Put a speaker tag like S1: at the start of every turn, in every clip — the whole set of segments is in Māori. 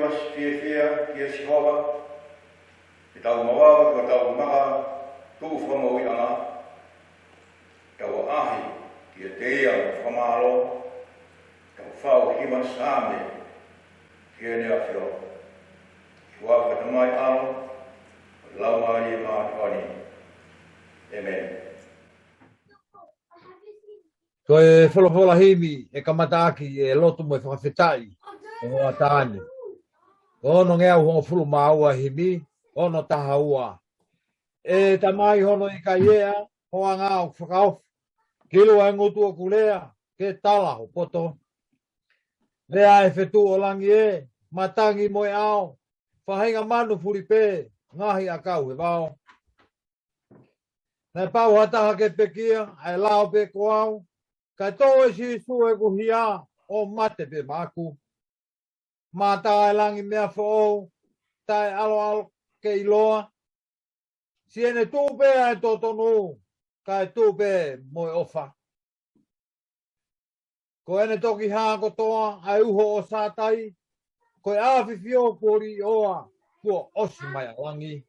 S1: was fia kia sihoa. I tau mawawa ko tau maha tu whamaui ana. Tau ahi kia te ia whamalo. Tau whau hima sāme kia nea whio. I waka tamai ano, lau mai e mātuani. Amen.
S2: Ko e wholofola himi e kamataki e lotu mo e whakawhetai o a tāne. Ono ngea hongo fulu maua himi, ono taha ua. E tamai hono i ka iea, hoa ngā o whakaof, kilo e ngutu o kulea, ke tala o poto. Rea e whetu o langi e, matangi mo e ao, whahinga manu puripe, ngahi a kau e wao. Nei pau hataha ke pekia, ai lao pe koau, kai tō e si su e kuhia o mate pe maku. Mā tā e langi mea whoo, tai alo ke iloa. Si ene tūpe e tōtonu, kai tūpe mo e ofa. Ko ene toki hāko toa, ai uho o sātai, ko e āwhiwhio pori oa, kua osi mai a langi.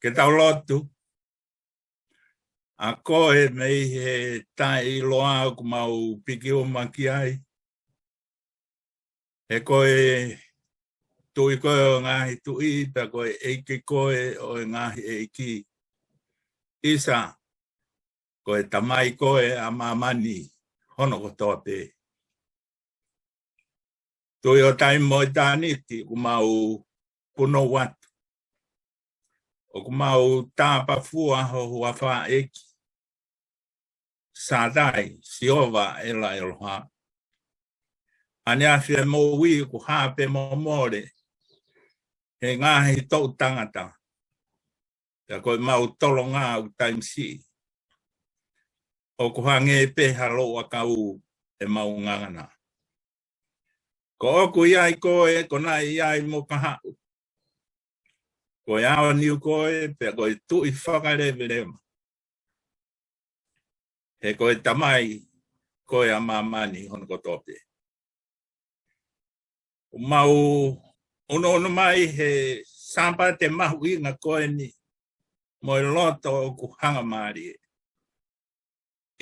S3: Ke tau lotu. A koe mei he tai loa ku mau piki o maki ai. He koe tui koe o ngahi tui, pa koe eiki koe o ngahi eiki. Isa, koe tamai koe a mamani, hono ko toa pe. Tui o tai moi tāniti ku mau puno watu. O ku mau tāpa fua ho hua wha eki. Sādai, siova e la eloha. Ane awhia mō wii ku hāpe mō mōre. He ngāhi tau tangata. Ka koe mau tolo ngā u taimsi. O ku hange peha loa kau e maungangana. Ko oku iai koe, ko nai iai mo kahau. Ko iau niu koe, pe koe tui whakarewe rema. He koe tamai, koe a mamani hon ko tope. Mau ono mai he sampa te mahu inga koe ni. Mo i loto o ku hanga maari.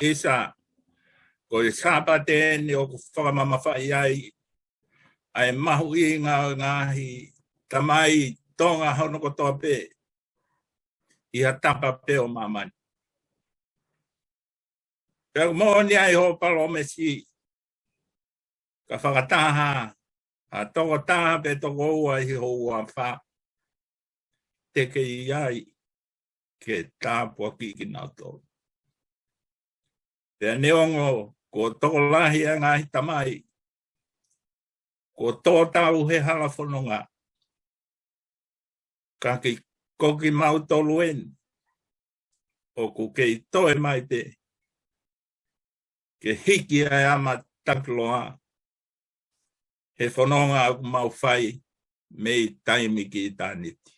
S3: Isa, koe sampa te ni o ku whakamamawhai ai. Ai mahu inga ngahi tamai tonga hono ko tope. Ia tapa pe o mamani. Pero mo ni ai ho palo mesi. Ka whakataha. A toko taha pe toko ua hi ho ua wha. Te ke iai. Ke tāpua ki ki nau tō. Pea neongo. Ko toko lahi a ngahi tamai. Ko tō tau he hala whanonga. Ka ki koki mau tolu en. O ku kei toe mai pe. Ke hiki ai ama takloa. He whanonga aku mau whai. Mei taimi ki i tāniti.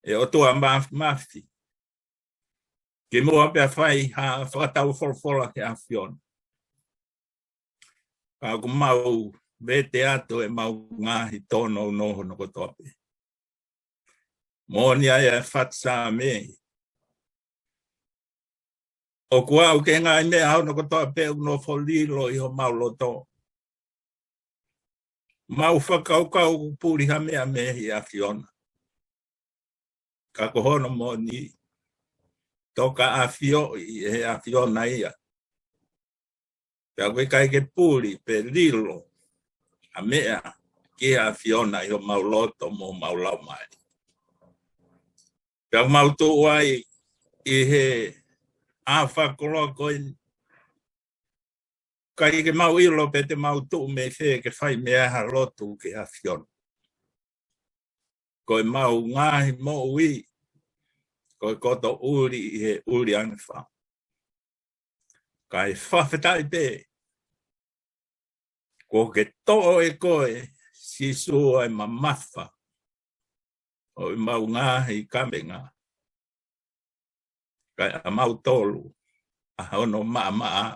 S3: E o tua mafti. Ke mua pia whai ha whakatau wholwhola ke a whiona. Ka aku mau vete ato e mau ngahi tono noho no kotope. Mōni ai e whatsa me. O kua au ke ngai me au no kotope no wholilo i ho mau loto. Mau whakaukau puri ha mea mehi a whiona. Ka kohono mōni. Toka a whio i he a whiona ia. Pea koe kai ke puri pe lilo. A mea ki a whiona i ho mau loto mo mau lau mai. Pea mau tu ai i he a whakolo koe. Kai ke mau ilo pe te mau tu me whe ke whai mea ha lotu ke a whiona. Koe mau ngahi mo ui. Koe koto uri i he uri angwha. Kai whawhetai pe. Ko ke to'o e koe si sua e mamawha. O i mau ngahi kamenga. Kai a mau tolu. A hono maa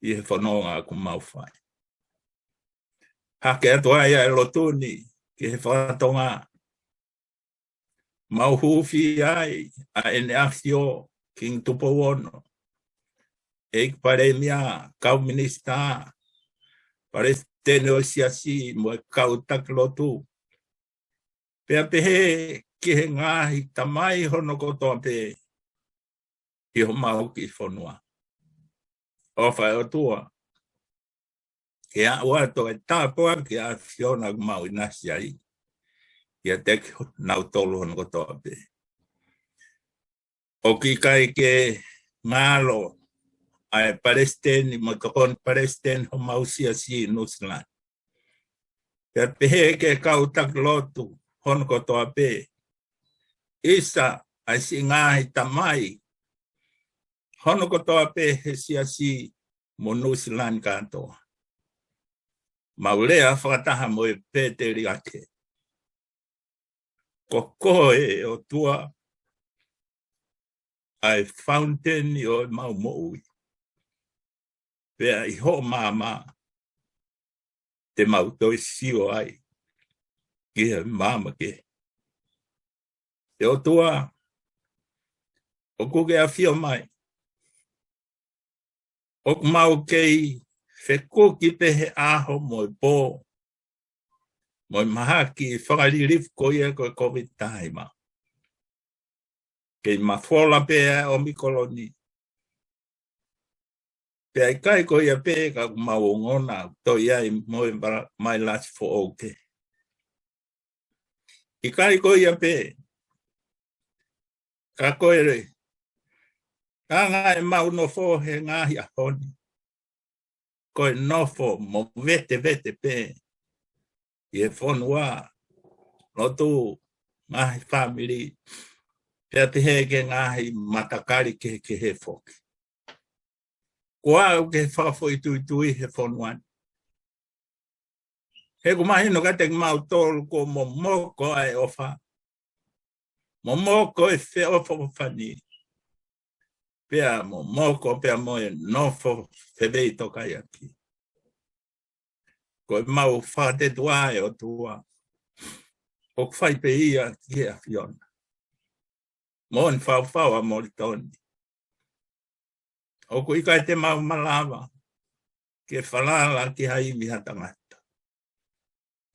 S3: i he whanonga ku mau whai. Hake atu ai e lotuni ki he whatonga. Mau hufi ai a ene ahio king tupo wono. Eik pare mia kau minista. Pare tene o siasi mo e kau taklotu. Pea pehe ki he ngahi tamai hono kotoa pe. I ho mau ki whanua. O whai o tua. Ke a ua to e tāpua ki a whiona mau inasi ai. Ia tek nau tolu hono kotoa pe. O ki kai ke ngalo ai Palestine mo tokon Palestine ho mau siasi Nuslan. Pea pehe ke kau tak lotu hono kotoa pe. Isa ai si ngahi tamai. Hono kotoa pe he siasi mo Nuslan kantoa. Maulea whakataha mo e pēteri ake. Ko koe o tua ai fountain i o mau moui. Pea i ho mama te mau toi sio ai. Ki he mama ke. E o tua o kuke a fio mai. O mau kei whekuki pehe aho mo i pō. Mo i mahaki whakalirif ko ia koe COVID taima. Kei mawhola pēa o mi koloni. Pea i kai ko ia pēa ka mau ngona to ia i mo i mai last for oke. I kai ko ia pēa. Ka koe re. Ka ngai mau no fo he ngahi a honi. Koe nofo mo vete pēa. I e whanua, no tu ngahi family, pea te he ke ngahi matakari ke he whoki. Kua o ke whakafo i tui he whonuan. He kumahino ka te mau tolu ko mo moko ai ofa. Mo moko e whe ofa whani. Pea mo moko pea mo e nofo whewei toka i aki. Ko e mau whate tua e o tua. O kwhai pe ia ki a Fiona. Mo en whau a Moritoni. O ko ika te mau malawa. Ke whalala ki hai mi hatangata.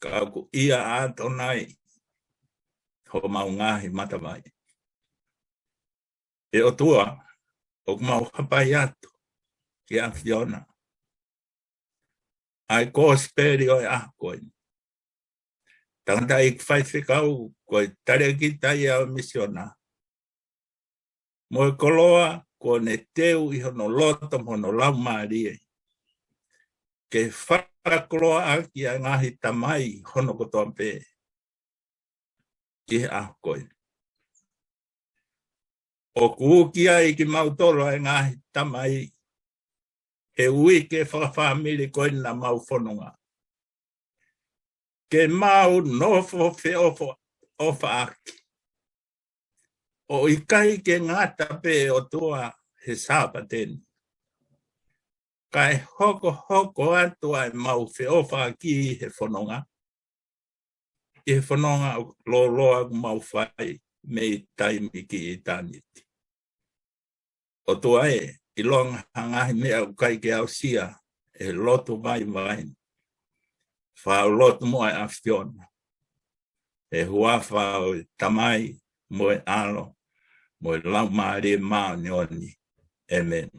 S3: Ka ko ia ato nai. Ho mau ngahi matawai. E o tua. O mau hapai ato. Ki a Fiona. Ai ko speri o e ahkoin. Tangata i kwhai whikau. Ko i tare ki tai a misiona. Mo e koloa. Ko ne teu i hono loto hono lau maari. Ke whakakoloa aki a ngahi tamai hono kotoa pē. Ki ahkoin. O kuukia i ki mautoro e ngahi tamai. He ui ke whakawhamiri koe na mau whanonga. Ke mau nofo whe ofa aki. O i kai ke ngata pe o tua he sāpateni. Kai hoko atua e mau whe ofa aki he whanonga. I he whanonga lo loa mau whai me i taimi ki i tāniti. O tua e, i longa hangahi mea u kai ke au sia e loto mai. Whao loto moe a Fiona. E hua whao tamai moe alo. Moe lau maari mao ni oni. Amen.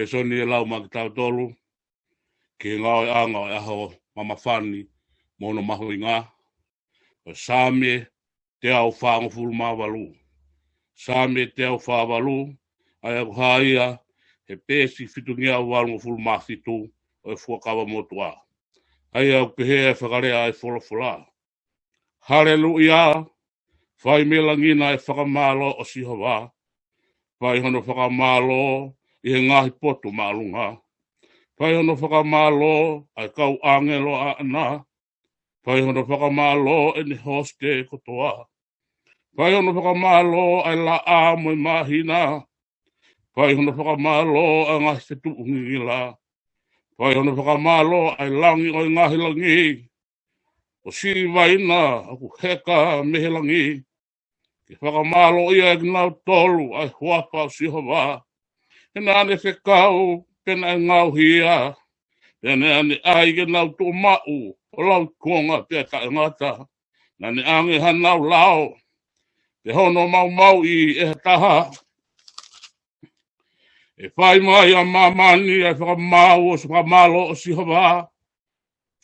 S4: le soni e lau makitau tolu, ki ngau e anga e aho mamawhani, mono maho i ngā. O sāme te au whaango fulu mawalu. Sāme te au whawalu, ai au haia, he pēsi fitungia au walungo fulu mawhitu, o e fuakawa motua. Ai au pehe e whakarea e wholawhola. Hallelujah, whai me langina e whakamalo o sihawa. Whai hono whakamalo i he ngahi poto maalunga. Whai hono whakamalo ai kau angelo a ana. Whai hono whakamalo e ni hoste kotoa. Whai hono whakamalo ai la a moi mahina. Whai hono whakamalo ai ngahi setu ungingila. Whai hono whakamalo ai langi o ngahi langi. O siri waina aku heka mehe langi. Ke whakamalo ia e gnau tolu ai huapa o sihawa. Hena ane whekau pena e ngau hia. Hena ane ai ke nau tō mau o lau konga pia ka e ngata. Nane ange hanau lao. Te hono mau i e taha. E whai mai a mamani e whakamau o whakamalo o sihawa.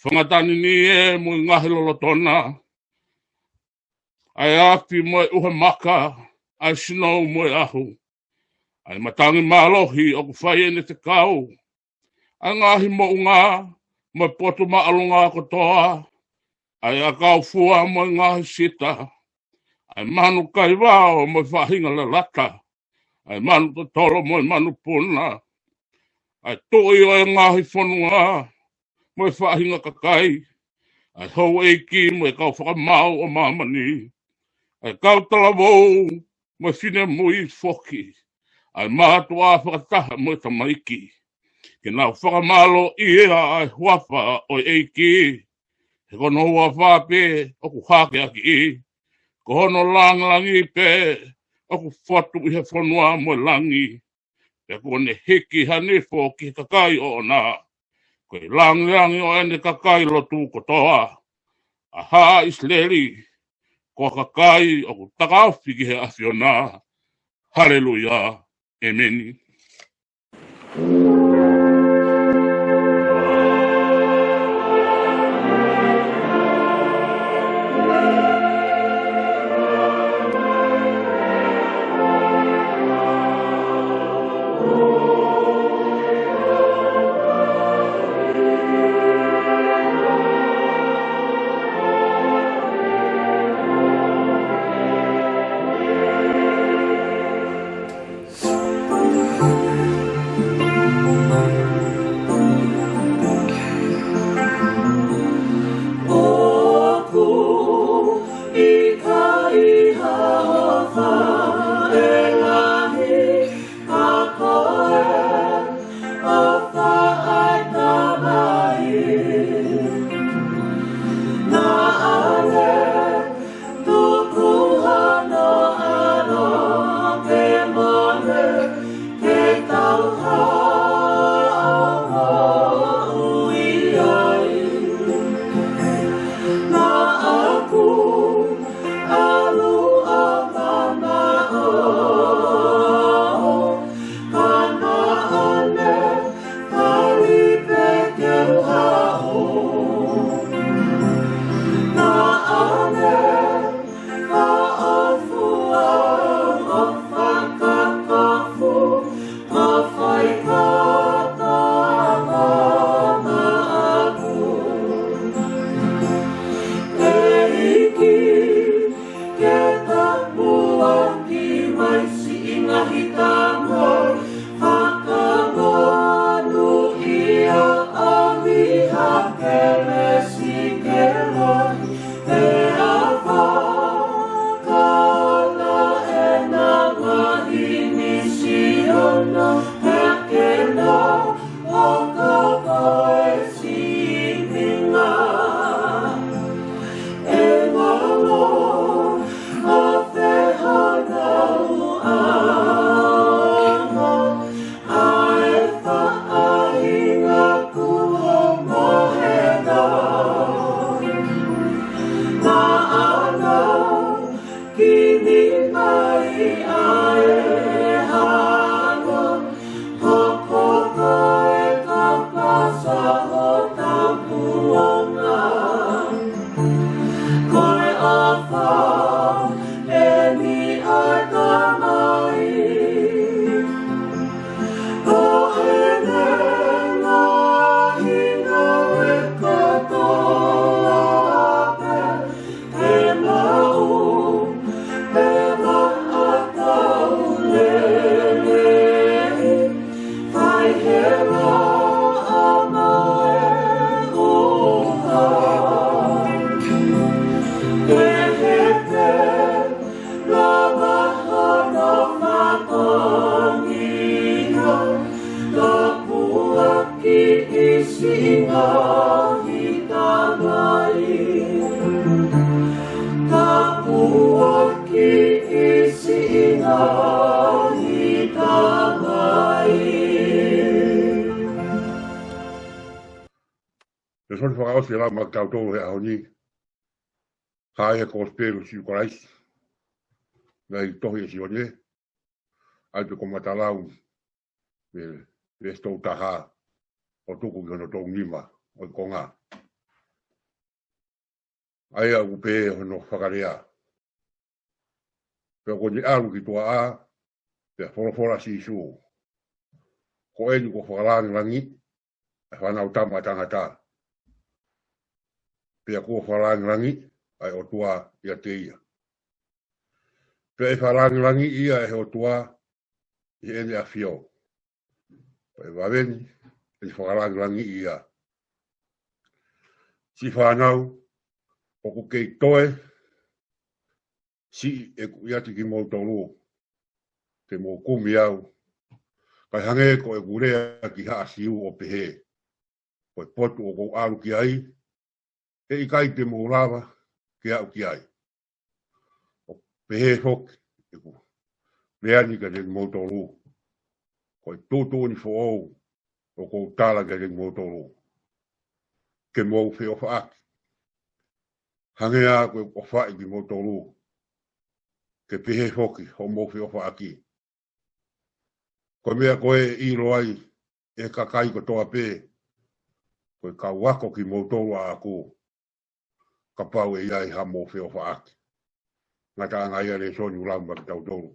S4: Whangatani ni e mui ngahi lolotona. Ai api moe uha maka, ai sinou moe ahu. Ai matangi malohi o ku whai ene te kau. Ai ngahi mo unga, moe poto maalunga kotoa. Ai a kau fua moe ngahi sita. Ai manu kai wao moe whahinga le lata. Ai manu totoro moe manu puna. Ai toi o e ngahi whanua, moe whahinga kakai. Ai hou eiki moe kau whakamau o mamani. Ai kau talavou, mo fine mui foki. Ai mātua whakataha mo tamaiki. Ke nau whakamalo ia ai huapa o eiki. He kono hua whape o ku hake aki i. Ko hono langi pe o ku whatu i he whanua mo langi. Pe kone hiki hanifo ki kakai o na. Ko i langi o ene kakai lotu kotoa. Aha isleri. Ko kakai o ku takawhi ki he awhiona. Hallelujah. Amen.
S5: Kini mai ai hano, hoko son whakaosi la ma tautou he ahoni. Hae ko spelu si korais. Ngai tohi e si one. Ai pe ko matalau. Le stou taha. O tuku ki hono tau nima. O konga. Ai a upe hono whakarea. Pea ko ni alu ki tua a. Pea whorofora si isu. Ko eni ko whakalangi langi. E whanau tama tangata. Pea ko whakalangi langi. Ai o tua ia te ia. Pea e whalangi langi ia e o tua i ene a fio. Pea waweni e whalangi langi ia. Si whanau o ku kei toe si e ku iati ki mou tolu. Te mou kumi au. Kai hange ko e kurea ki haa siu o pehe. Ko e potu o kou alu ki ai. E i kai te mou lava ki au ki ai. O pehe hok e ku reani ka ring mou tolu. Ko e tūtū ni fo ou o kou tala ka ring mou tolu. Ke mou fe o faaki. Hange a ko o faaki ki mou tolu. Ke pehe hoki ho mou fe o faaki. Ko mea koe i roai e kakai ko toa pē. Ko ka wako ki mou tolu a aku. Ka pau e iai ha mou fe o faaki. Ngata anga ia le soni ulamba ki tau tolu.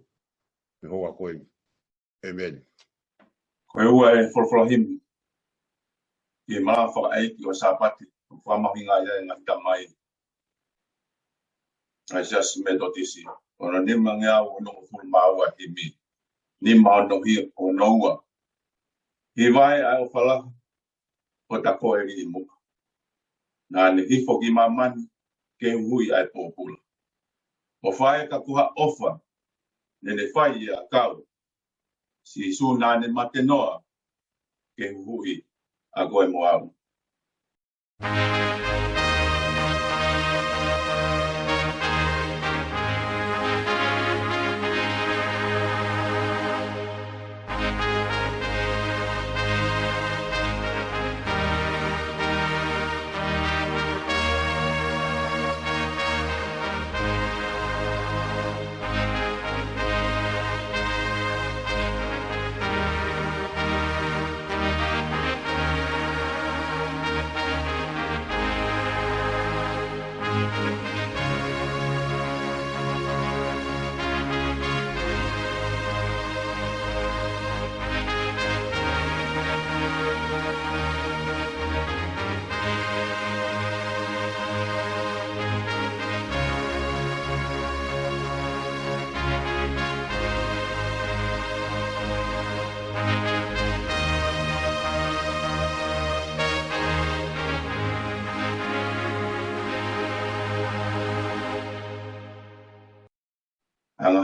S5: Me hoa koe. Amen.
S6: Koe ua e wholwholohimu. I maa whakaeiki o sāpati. Whamahinga ia e ngata mai. Ai sias me dotisi. Ona nima ngea o nongo fulmaua i mi. Nima o nohi o noua. I vai ai o whala. O ta koe ri muka. Nā ne hifo ki mamani. Ke hui ai pōpula. O whae ka kuha ofa. Nene whai ia kau. Si su nā ne mate noa. Ke hui a koe mo au.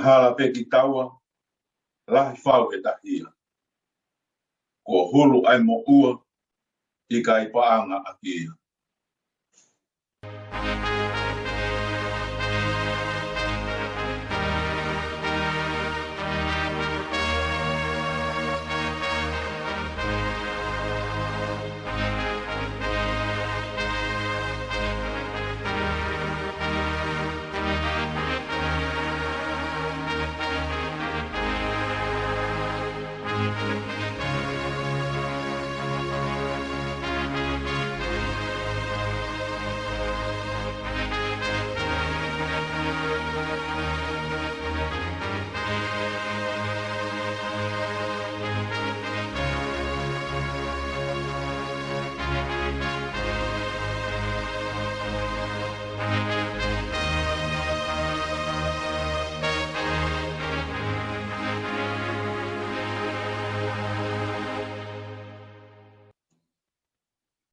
S6: Hala pe ki taua, lahi whau e tahia. Ko hulu ai mo ua, i ka i paanga a kia.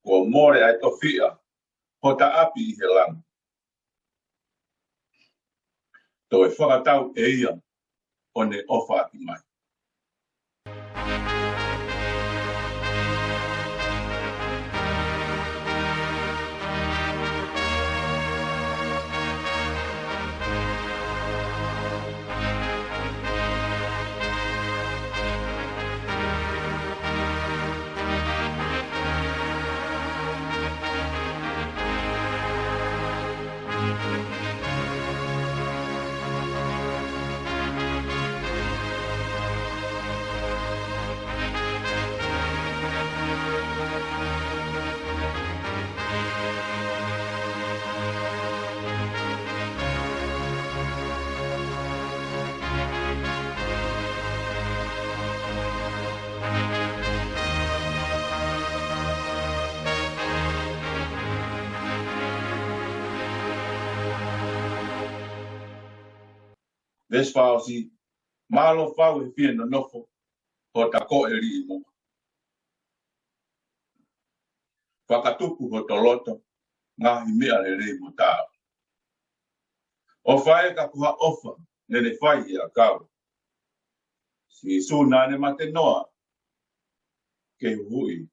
S6: Ko more ai tofia, ho ta api I he langa. To e whakatau e ia, o ne ofa ati mai. Vespa si malo fau e fia no nofo ho tako e ri mo. Whakatupu ho toloto ngā hi mea le rei mo tā. O whae ka kuha ofa ne le whai i a kau. Si su nane ma te noa ke hui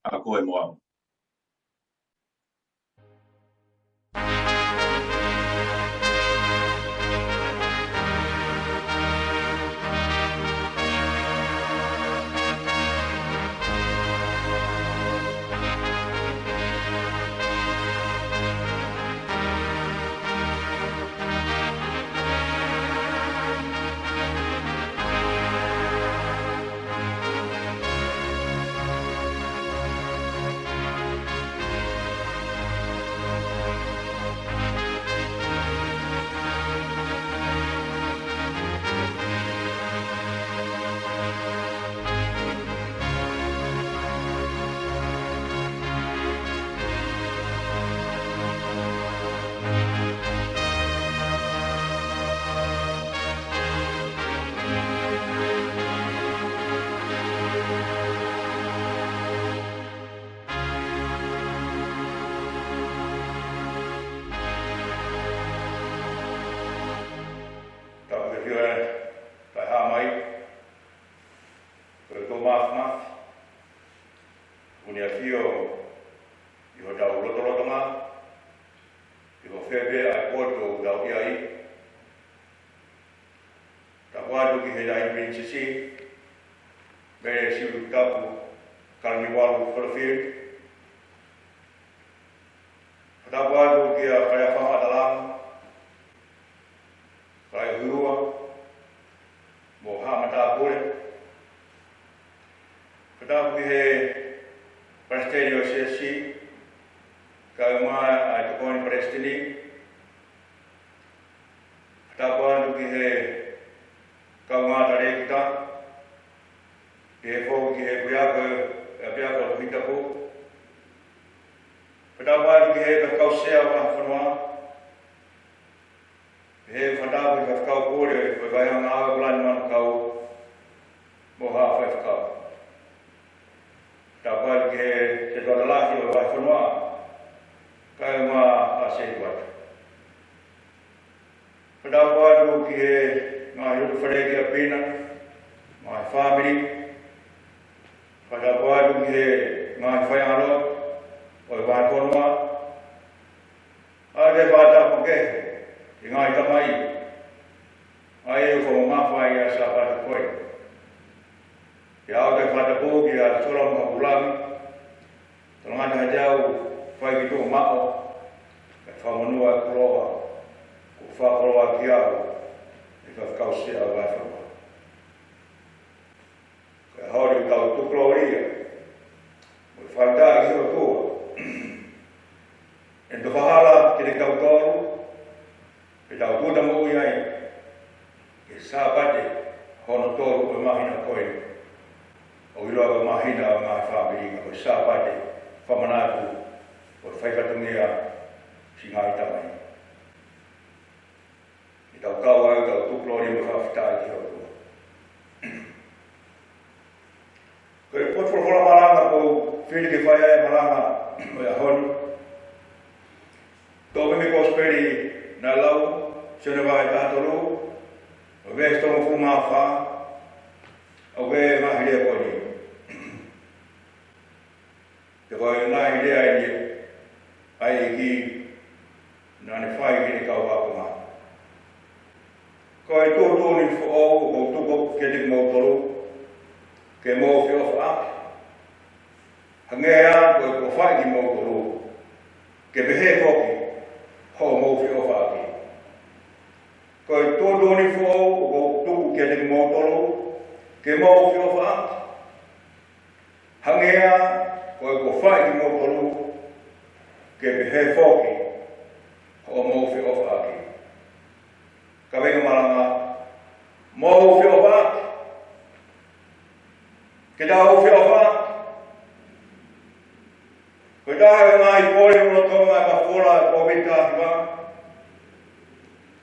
S6: a koe moa.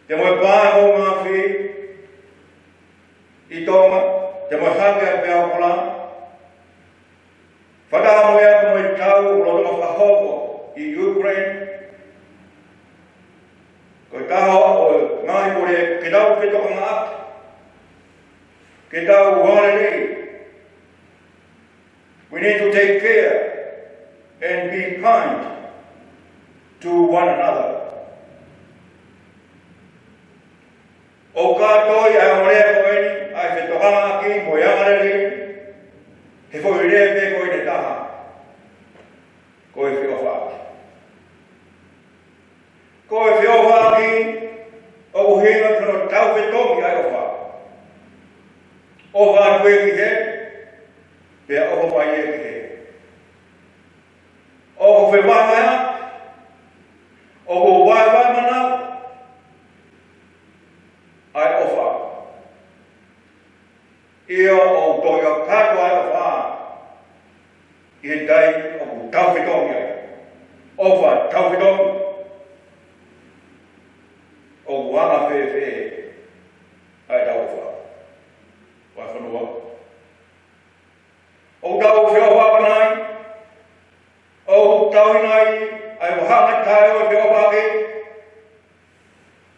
S1: Te mo pa mo ma fi I tonga, te mahaka pe au kola. Whaka mo ea mo i tau o loto whakahoko i Ukraine. Ko i taho o ngai kore ke tau ke toka ngā ati. Ke tau wane rei. We need to take care and be kind to one another. O kātoi ai orea koeni, ai whetokanga aki mo iangarere, he whoi rea pe koe te taha, koe whiowhaki. Koe whiowhaki, o uhinga kano tau whetongi ai o wha. O wha koe ki he, pia o mai e ki he. O whewahaya, o waiwai manau, ai o wha. Ia o toia kātua ai o wha. I he tai o ku tauwhitongi ai. O wha tauwhitongi. O wanga whewhe. Ai tau wha. Wai whanua. O tau whiowa panai. O tau inai. Ai wahanga tai o whiowa ke.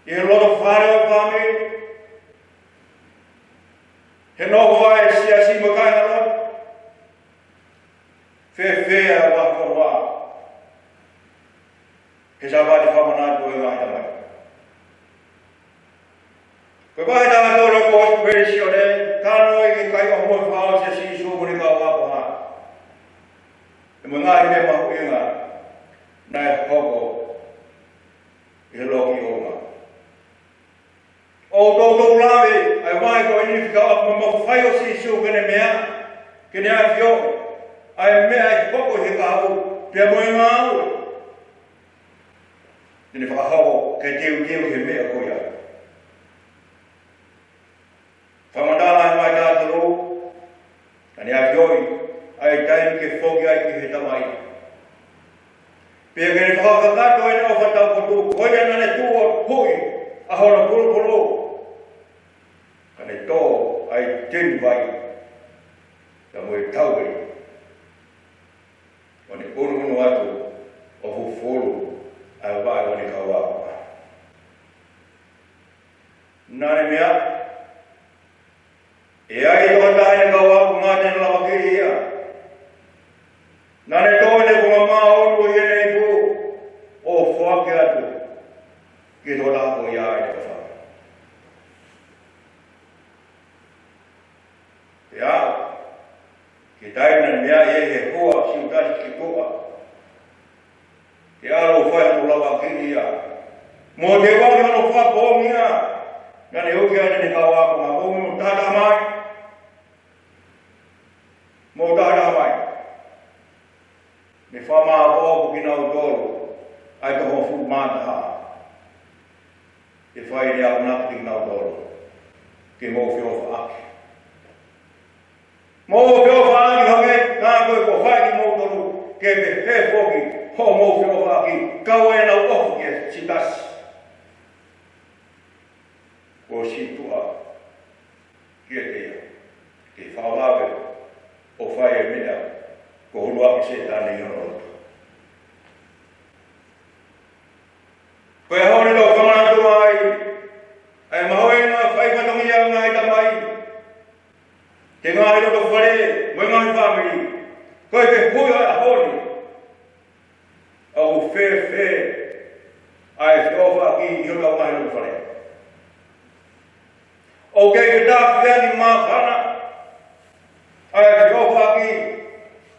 S1: I he loto whare o pāme. He noho ai si makai hana. Whewhea wako wā. He sa wāti whamanatu e wāi tamai. Koe wāi tāma tōra ko hostu perisi o ne, tāno i ke kai o hoi whao se si sūmuri ka wāko hā. E mo ngāi me mahu inga, nai hoko, i he loki o ngā. O tōtou lawe, ai wai ko ini whika o mo whai o si sū kene mea, kene ai whio, ai mea i hoko he ka hau, pia mo i ngā au. Nene whakahau, ke teu he mea koia. Whamandala ai mai tātaro, kane ai whioi, ai taimi ke whoki ai ki he tamai. Pia kene whakakato e nao whatau kotu, koia nane tū o hui, ahora puro. Kane tō ai tēni vai, ka mo e tau e. Wane unu atu o hufuru ai vai wane kawaka. Nane mea, e ai tō taine kawaka ngā tēne lama kiri ia. Nane tōne kuma mā onu i enei pū o whake atu ki tō tāko ia ai te whaka. Ia, ki taina mea e he hoa siutasi ki toa. Ki aro whai anu lawa kiri ia. Mo te wāki anu whapongi ia. Ngane uki ane ni kawako ngā pongi mo tāta mai. Mo tāta mai. Me whamaa pōku ki nau tōru. Ai ka hofu māta haa. E whai ni au nāti ki nau tōru. Ki mō whiofa ake. Mō whiofa ake hange, ngā koe ko whai ki mō tōru. Ke me he whoki, ho mō whiofa ake. Kau e nau ofu ki e sitasi. Ko situa ki e tea. Ki whaolawe o whai e mea. Ko hulu ake se tāne i honotu. Koe haone tō whamanatu ai, ai mahoe ngā whaipatongi au ngā itamai. Te ngā hiro tō whare, mo ngā whamiri, koe te hui ai ahoni. Au whewhe, ai whiofa ki i hiro ngā hiro tō whare. O kei te tāwhiani mā whana, ai whiofa ki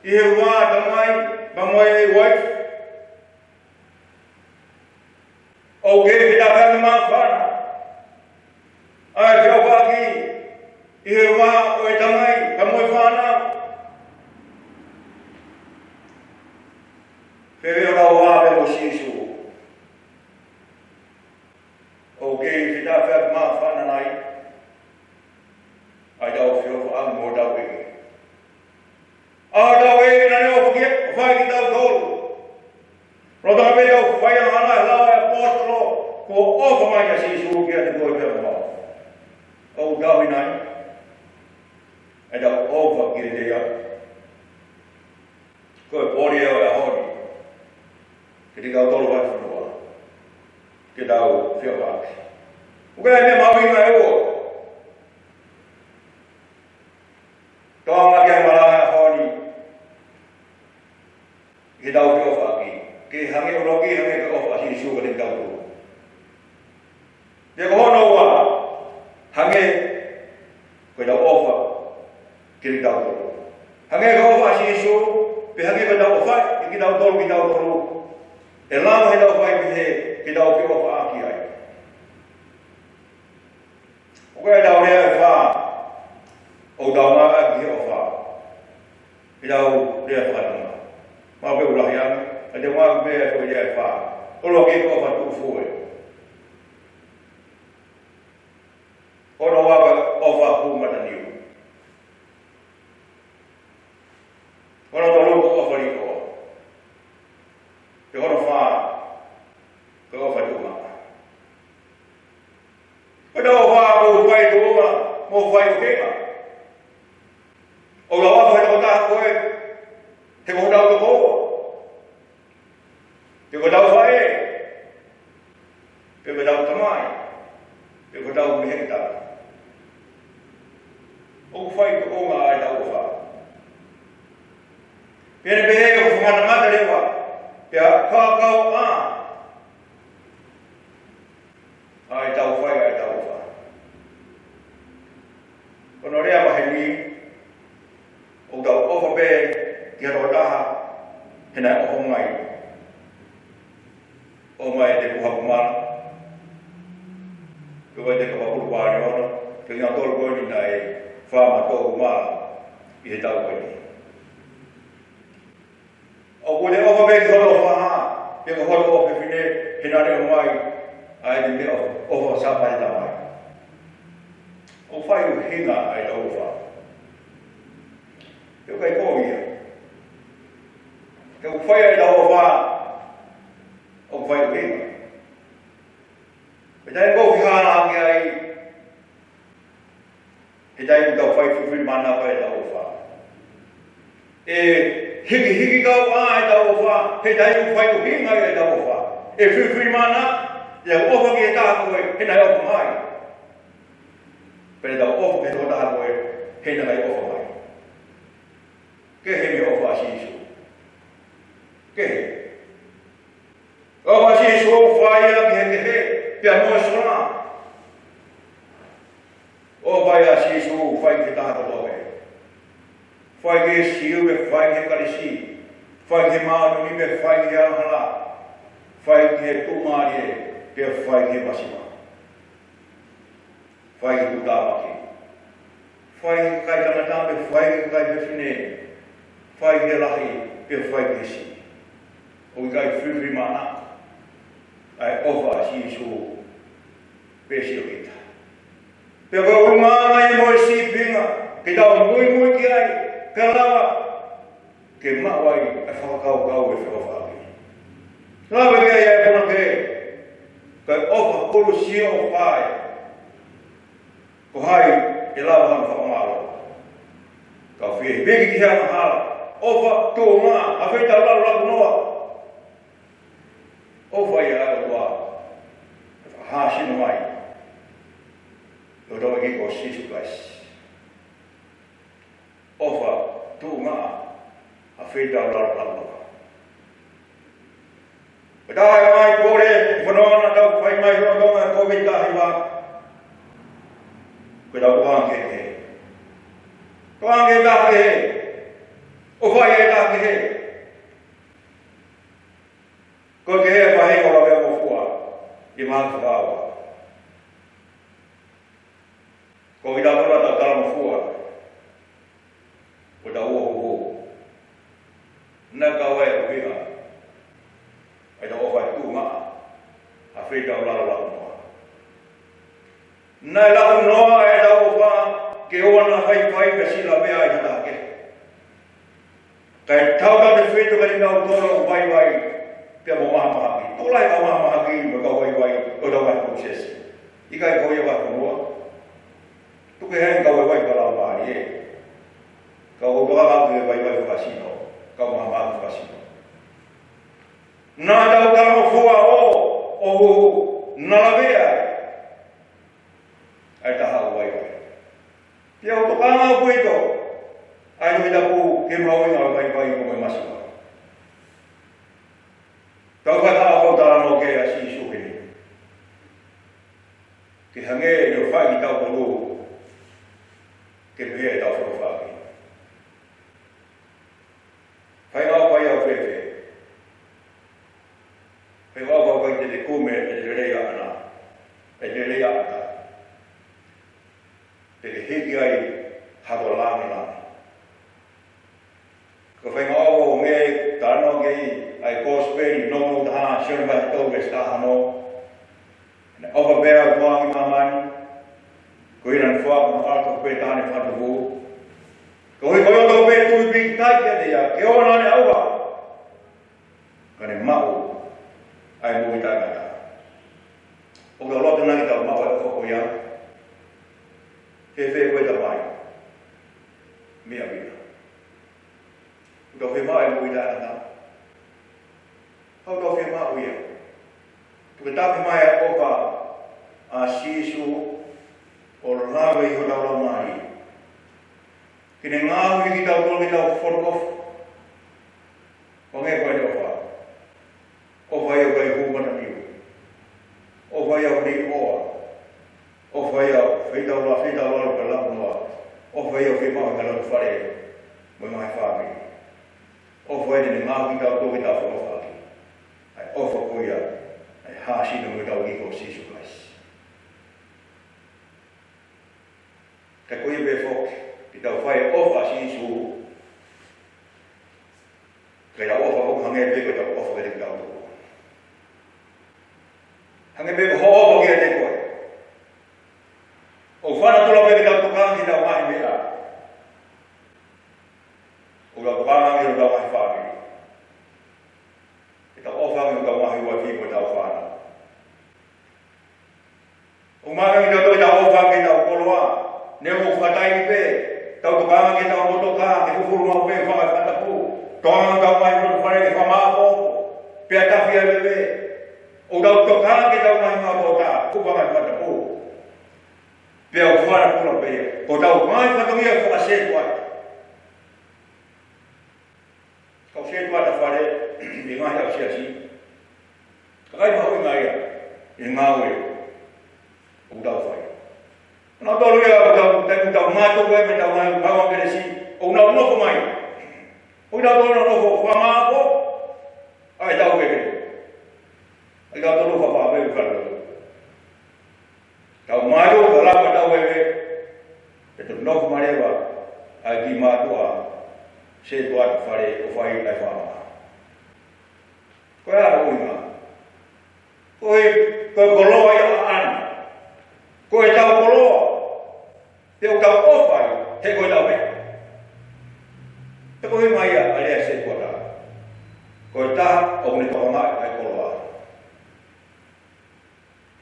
S1: i he wā tamai, mamoe e waif. O ke te tāwhiani mā whana, ai whiofa ki i he wā o e tamai, mamoe whana. Whewe ora o āpe o sisu. O ke te tāwhiani mā whana nai, ai tau whiofa ang mō tau eke. Tau eke nane o whaki o whai ki tau tōru. Rota ka pētau whai a hana e lau e apostolo ko ofa mai a sisu ki a te koe pēr mau. O tau inai, Ukai me maui ngai o. Toa kia malaya honi. Ki tau ki ofa ki. Ki hangi uroki hangi ki ofa si suka ni tau tu. Dia ko hono wa. Hangi ko tau ofa ki tau tu. Hangi ko ofa si su. Pe hangi ko tau ofa ki tau tolu ki tau tolu. E lama he tau fai ki tau ki ofa aki ai. Ukai tau rea fa. O tau ngā ki ofa. Ki tau rea whakatanga. Mā pe ulahi ame. A te mā pe ko rea fa. Olo ki ofa tu fue. Olo waka ofa hu mataniu. Olo tolu ko ofa riko. Te hono wha. Ko ofa tu ma. Ko tau wha ko whai tu oma. Mo whai o kema. O la wafa he ko taha koe, he ko tau to koa. He ko tau whae, he ko tau tamai, he ko tau mihenta. O whai to konga ai tau wha. Pene pehe o whangata ngata lewa, pia kākau a. Ai tau whai ai tau wha. Kono rea mahemi, o tau ofa pe ki ato taha he nai ofa mai. O mai te puha kumana. Ko vai te kapapuru wāne ono. Te ngā tolu koini nai whāma tō kumana i he tau koini. O ko te ofa pe ki holo whaha. Te ko holo ofa whine he nare o mai. Ai te me ofa sāpai ta mai. O whai u hinga ai tau ofa. Te kai kōia. Te whai ai tau wha. O whai o hinga. He tai kōwhi hāna angi ai. He tai tau whai whiwhi mana pai tau wha. E hiki kau ai tau wha. He tai whai o hinga ai tau wha. E whiwhi mana. Te ofa ki e taha koe. He nai ofa mai. Pere tau ofa ki e taha koe. He nai ofa mai. Ke he me ofa si isu. Ke he. Ofa si isu o whaia ki he ke he. Pia moe sona. Ofa ia si isu o whai ke taha katohe. Whai ke siu me whai ke karisi. Whai ke maanu me whai ke ahara. Whai ke tumari e. Pia whai ke masima. Whai ke tutamaki. Whai ke kai tangatame. Whai ke kai pefine. Whai ke lahi, pe whai ke si. O i kai whiwhi mana. Ai ofa si isu pe si o kita. Pe koe umana i moe si pinga. Ke tau mui ki ai. Ke lawa. Ke mawai ai whakakau e whakawhaki. Lawa ke ai ai puna ke. Kai ofa kuru si o whai. Ko hai e lawa hana whakamalo. Ka whie beki ki hana hala. Ofa tō ngā, a whaita raro raku noa. Ofa ia ara ua. Hāsino mai. O rawa ki ko sisu kais. Ofa tō ngā, a whaita raro raku noa. E tāhe mai kore, whanoana tau pai mai hoa tonga COVID tahi wā. Koe tau kuhange he. Kuhange tahi he. O whai e tāke he. Ko ke he whahe o rawe o fua. I mātu whawa. Ko i tā kura tā tala mo fua. Ko tā ua huhu. Nā ka wai o whiha. Ai tā o whai tū ngā. A whita o lara lau noa. Nā lau noa e tā o wha. Ke oana whai whai ka sila mea i tāke. Kai tau ka te whitu ka inga o tōra o wai wai. Pia mo maha maha ki. Tōlai ka maha maha ki mo ka wai wai o tau wai process. I kai koi e wai konua. Tuke hen ka wai wai ka lau maha e. Ka o toka ka e wai wai whakasino. Ka maha maha whakasino. Nā tau tala mo fua o huhu. Nā la vea. panga ko ito. Ay no ita po kimawin ang kay ko may masama. Tao ka ako tara mo kaya si suhin. Kihange no fa ita ko kibe ita ko fa. Fai ao pai ao fefe. Fai ao pai te kume e te reia ana. E te reia ana. Te hiki ai hago langi. Ko fai ao nge tano nge ai kosperi no ta shirba to besta hano. Na over bear tuang mamani. Ko iran fuak no alto petane fatu. Ko i koyo to be tu bi tai ke dia ke ona ne aua. Kane mau ai mu ta ta. O lo lo na ta mau ai ko ya. Fe ko ta mai. Mi a vida. Do fe mai mu ta ta. Ho do fe mau ya. Tu ta fe mai o pa a sisu o lawe i ho da lo mai. Kini ngau ni kita utol kita forkof. Konge ko ni ofa. Ofa yo kai hu mana piu. Ofa yo ni oa. Ofa yo feita la pela mo. Ofa yo fe ma ngalo fare. Mo mai fa mi. Ofa ni ngau kita utol kita forkof. Ai ofa ko ya. Ai ha shi no kita ugi ko si su kais. Ka ko ye be fok. Kita fai ofa si su. Kaya ofa ko hange be ko ofa ke ka to. Hange be ho ofa ke te ko. Ofa na to lo be ka to ka kita mai be la. O la ba na ke da mai fa ni. Kita ofa ke ka mai wa ki ko ta fa na. O ma ka kita to ta ofa ke ta ko lo wa. Ne mo fa tai be. Tau tu kanga kita moto ka ke furu mau pe fa ka pu tong ka mai ro pare ke fa ma po pe ta fia bebe o da tu kanga kita mai ma po ta ku ba mai ka pu pe o fa pu no pe o da mai fa to ia fa se tu ai ko se tu ta fa le ni mai ya sia si kai ma ho ngai ya ni ngau e o da fa no tolu ya ta ma to we me ta ma ba ke si o na no ko mai o da no no fa ma po ai da we ai da to fa ba be ka ta ma do la pa ta we e to no ma le ba ai ki ma to a se to a fa le o fa i ai fa ma ko ya o ma ko lo ya an ko e ta ko lo Teu kau opai, te ko tau me. Te ko mai a ale se ko ta. Ko ta o ne ko mai ai ko wa.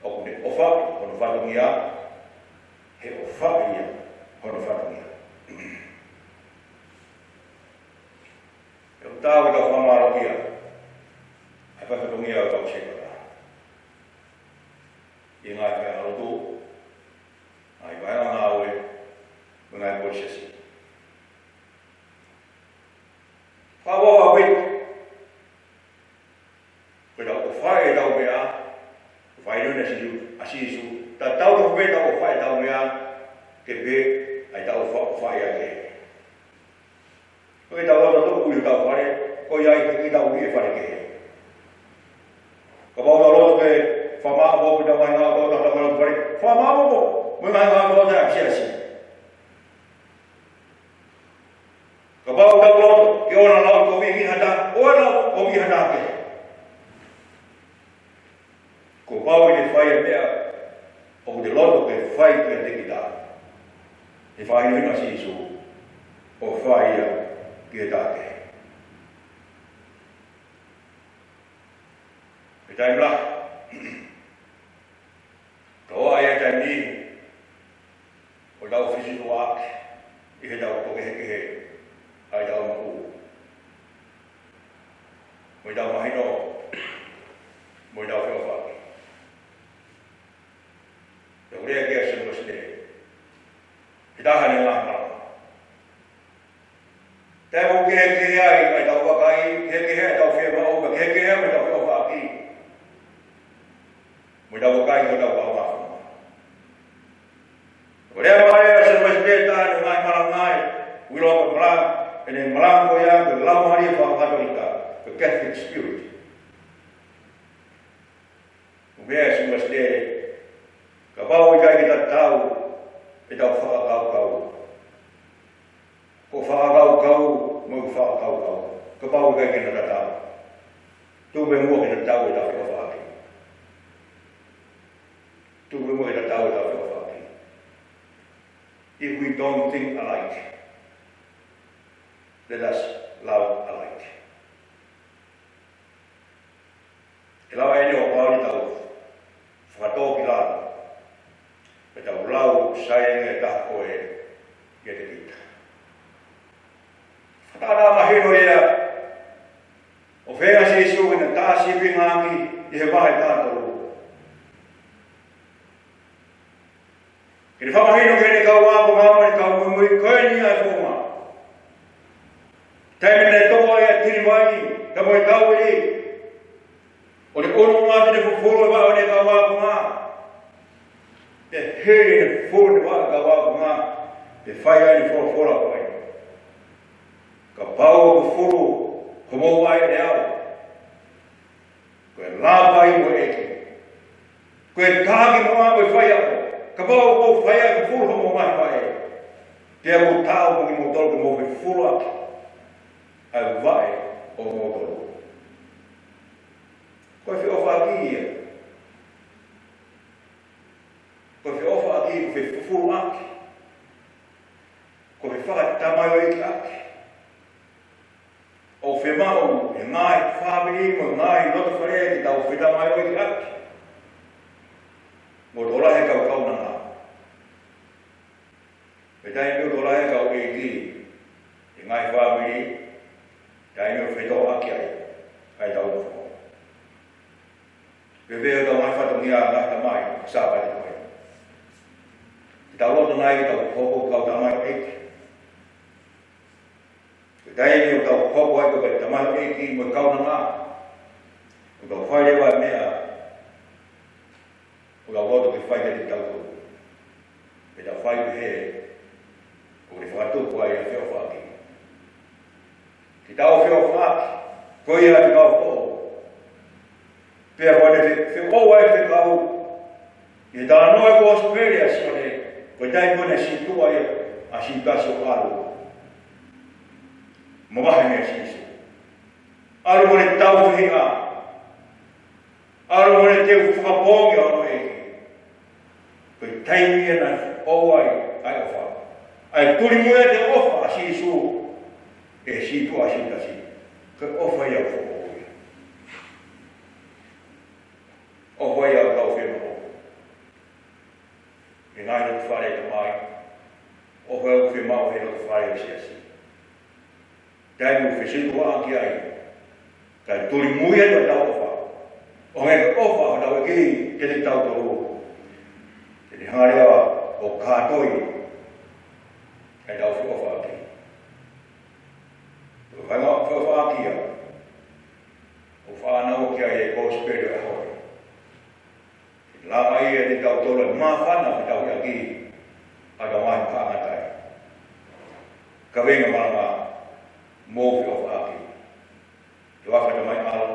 S1: O ne ofa, o no fa ngia. He ofa ia, o no fa ngia. Eu tava da fama rokia. Ai fa ko ngia ko se ko ta. Inga ka ro tu. Ai vai lá hoje. Mengai posisi. Fawa wait. Kita ufai tau bea. Ufai no nasi asisu. Ta tau be tau ufai tau bea. Kebe ai tau ufai ake. Ko tau lo tu ulu tau pare. Ko ia ki tau ni pare ke. Ko ba lo ke fama bo kita mai na ko ta ta pare. Fama bo. Mengai na ko ta asiasi. Kabau da lo ke ona la ko mi hada ona ko mi hada ke ko bau ni fai be o de lo ke fai ke de kita e fai ni na si su o fai ke da ke e dai la to ai ta ni o da ofisi do ak e da ko ke ai da ma u mo da ma hino mo da ko fa yo re ke se mo se da ha ni la ke ai tau wakai ke tau fia ma o ke me tau o aki mo tau wakai mo tau wa ore mai se mesteta no mai malangai wilo malang ene malang ko ya ke lau hari fa katolika the Catholic spirit ubes meste ka bau kita tahu kita kau ko kau mo kau ka bau kita tahu tu be mo kita tahu ita ko fa tu be mo kita tahu ita ko fa if we don't think alike let us love alike ela vai o pau tau fato pilado eta ulau sai ta ko ke te kita fata mahino ia o fea se su na ta si pingangi e vai ta to ke fa mahino ke ni ka wa ko ma ka mo ko ni a ko ma Taimene toa e tiri mai, ka moi tau e. O le ono mata ne fufuro e wao ne ka wako ngā. Te here ne fufuro ne wao ka wako ngā. Te whai ai ne fufuro koe. Ka pau o fufuro, ko mou ai ne au. Koe lāpai mo eke. Koe tāki mo a koe whai au. Ka pau o whai ai fufuro mo mai whai. Te au tāu mo ki mo tolu mo fufuro aki. Ai vai o modo. Koe fi ofa aki ia. Koe fi ofa aki ko fi fufuru aki. Ko fi whaka tamai o iki aki. O fi mau e ngai whabiri mo ngai loto wharea ki tau fi tamai o iki aki. Mo tola he kau kau nanga. E tai mi o tola he kau e ki. E ngai whabiri. Dai meu feito aqui ai dá o fogo. Bebê da mais fato minha da mai sabe de coi. Dá o do nai da fogo da mai ek. Dai meu da fogo ai do da mai ek mo kau na ma. O da fai vai me a. O da outro que faz de tal coisa. E da fai he. O de fato vai a fio aqui. Ki tau whio whaki, koe ia te kau koho. Pea koe ne te o ai te kau. I tā noe ko Australia si kone, koe tai kone si tua ia a si kaso alu. Mo mahe mea si iso. Alu kone tau whihinga. Alu kone te whakapongi anu eke. Koe tai mea na o ai o wha. Ai turi mua te ofa a si iso. E si tu a si ta si. Ka ofa ia fo o ia. Ofa ia kau whima o. E ngai no te whare te mai. Ofa ia whima o he no te whare si a si. Tai mu whisitu a ki ai. Kai turi muia no tau ofa. O ngai ka ofa o tau e ki ke te tau tau. Te ni harea o kātoi. Kai tau whi ofa ki. Vai ngā whawhākia. O whānau kia e kōspere a hoi. Lā mai e te tau tōra mā whana ki tau ia ki. A ka mai whāngatai. Ka wenga marama mō whawhāki. Te whakata mai alo.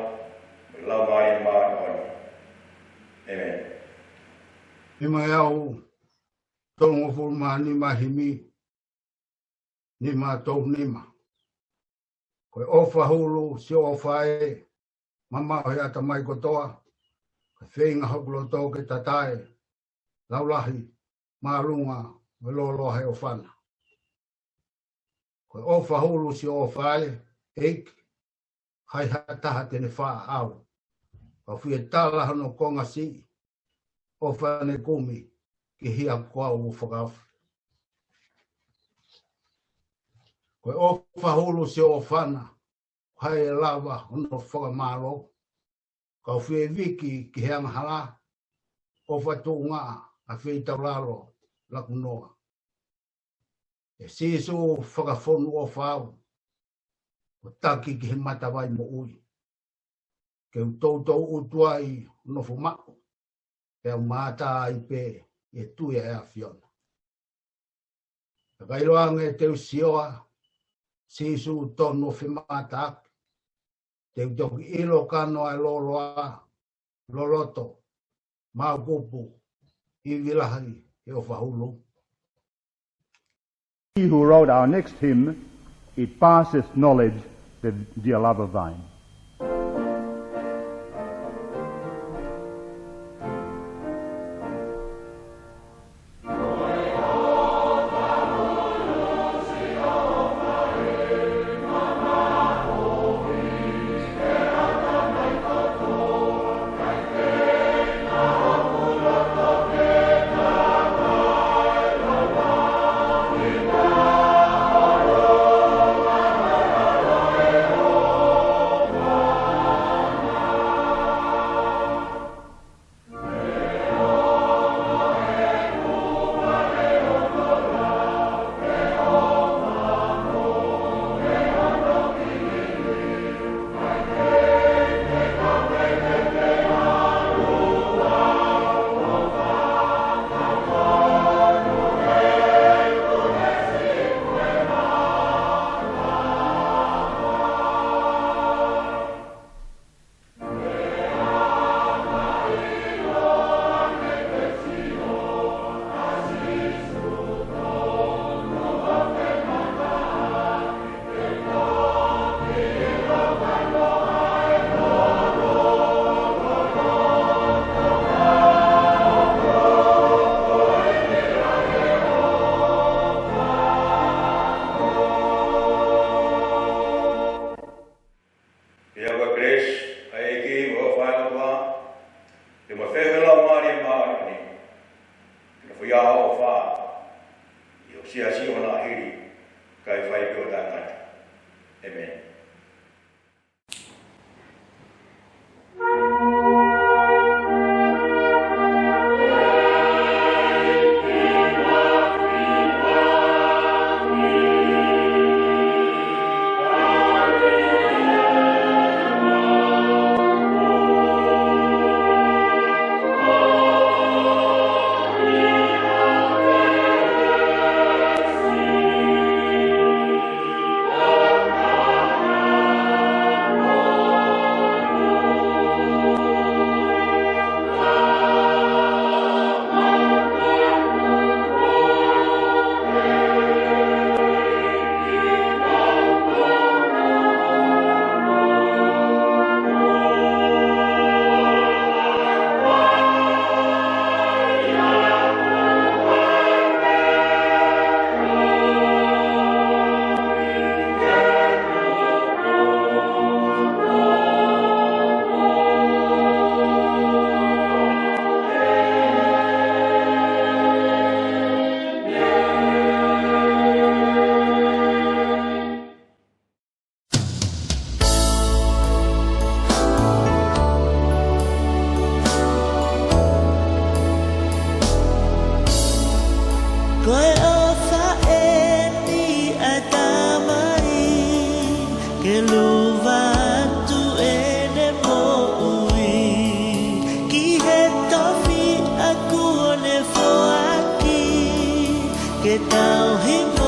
S1: Me lau mai e mā hoi. Amen.
S7: Ni mai au. Tongo furma ni mahimi. Ni mā tau nima. Koe ofa hulu, si ofa e, mama hoi ata mai kotoa, koe whenga hokulo tō ke tatae, laulahi, marunga, me lolo hei o whana. Koe ofa hulu si ofa e, eik, hai hataha tene wha au. Ka whie tala hano konga si, ofa ne kumi, ki hia kua u whakawhi. Koe ofa hulu si o whana, hai lava hono whakamaro. Ka whie wiki ki heanga hala, ofa tūnga a whie tauraro laku noa. E sisu whakawhonu o whau, o taki ki he matawai mo ui. Ke u tautou utuai no fumako. Ke au mata i pe e tui e a fiona. Kailoanga e te usioa, sisu tonu fimata te utoki ilo kano ai loloa, loloto, maupupu, i vilahi e o whahulu.
S8: He who wrote our next hymn, It Passeth Knowledge, the Dear Love of Thine.
S1: Amen.
S9: Get down here.